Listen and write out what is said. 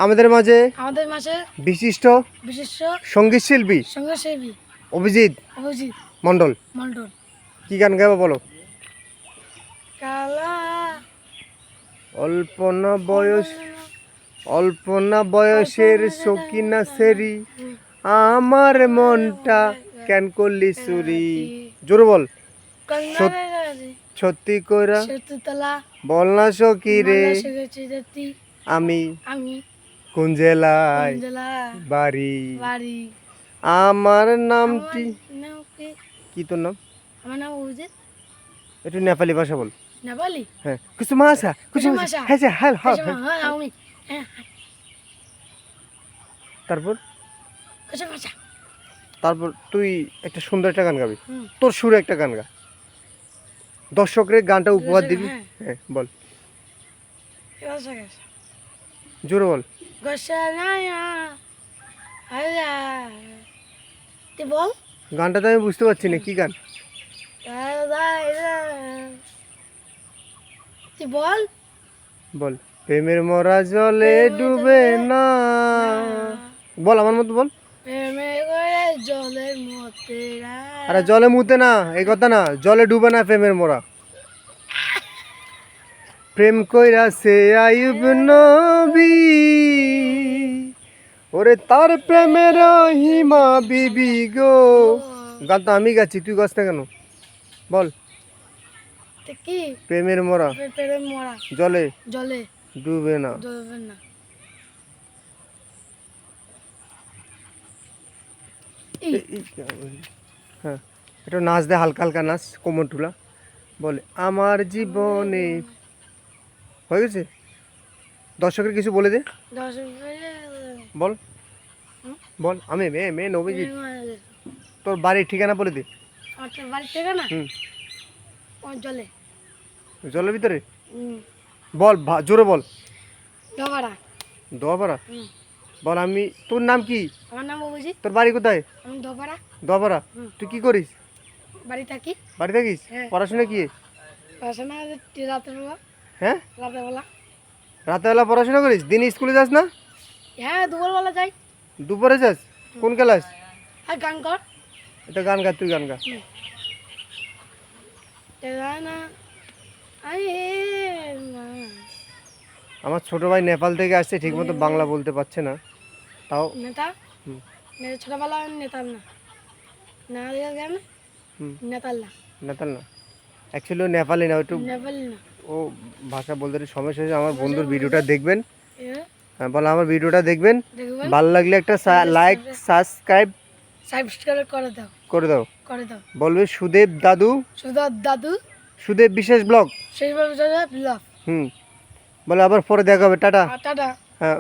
আমাদের মাঝে বিশিষ্ট সঙ্গীত শিল্পী অভিজিৎ মণ্ডল কি গান গাইবো বলো? অল্প না বয়সের সকিনা সেরি আমার মনটা কেন করলি চুরি। জোরে বল। সত্যি কইরা বল না সখী রে আমি কোন জেলায় বাড়ি। আমার নামটি কি? তোর নাম? আমার নাম অভিজিৎ। একটু নেপালি ভাষা বল। নেপালি? হ্যাঁ কিছু মাসা কিছু মাসা হ্যাঁ হ্যাঁ হ্যাঁ। তারপর তারপর তুই একটা সুন্দর একটা গান গাবি, তোর সুরে একটা গান গা, দর্শকদের গানটা উপহার দিবি। হ্যাঁ বল, জোরে বল। বল গানটা তো আমি বুঝতে পারছি না কি গান। বল বল। প্রেমের মরা জলে ডুবে না, বল আমার মতো বল। আরে জলে মুতে না, এই কথা না, জলে ডুবে না প্রেমের মরা। প্রেম কইরা সে আইব নবী ওরে তার প্রেমের হিমা বিবি গো। গান তো আমি গাচ্ছি, তুই গাছ না কেন? বল। কি? প্রেমের মরা জলে ডুবে না। হ্যাঁ এটা নাচ দে, হালকা হালকা নাচ, কোমর টুলা। বলে আমার জীবনে হয়ে গেছে। দর্শকের কিছু বলে দে, বল বল। আমি মেয়ে নবীজিৎ, তোর বাড়ির ঠিকানা বলে দে। জলের ভিতরে বল, জোরে বল। দোয়াপাড়া বল। আমি, তোর নাম কি? আমার নাম অভিজিৎ। তোর বাড়ি কোথায়? আমি দোয়াপাড়া। তুই কি করিস? বাড়ি থাকিস? পড়াশোনা কি? পড়াশোনা রাতের বেলা। হ্যাঁ রাতের বেলা পড়াশোনা করিস? দিনে স্কুলে যাস না? হ্যাঁ দুপুরবেলা যাই। দুপুরে যাস? কোন ক্লাস? আর গান কর। এটা গান গা, তুই গান গা। আমার ছোট ভাই নেপাল থেকে আসছে, ঠিক মতো বাংলা বলতে পারছে না, তাও নেতা ছোটবেলা নেতাল না নেতাল না অ্যাকচুয়ালি নেপালি না, একটু ও ভাষা বলতে সমস্যা হয়েছে। আমার বন্ধুর ভিডিওটা দেখবেন, হ্যাঁ বলো, আমার ভিডিওটা দেখবেন, ভালো লাগলে একটা লাইক সাবস্ক্রাইব করে দাও। বলবে সুদেব বিশেষ ব্লগ। বলে আবার পরে দেখা হবে। টাটা। হ্যাঁ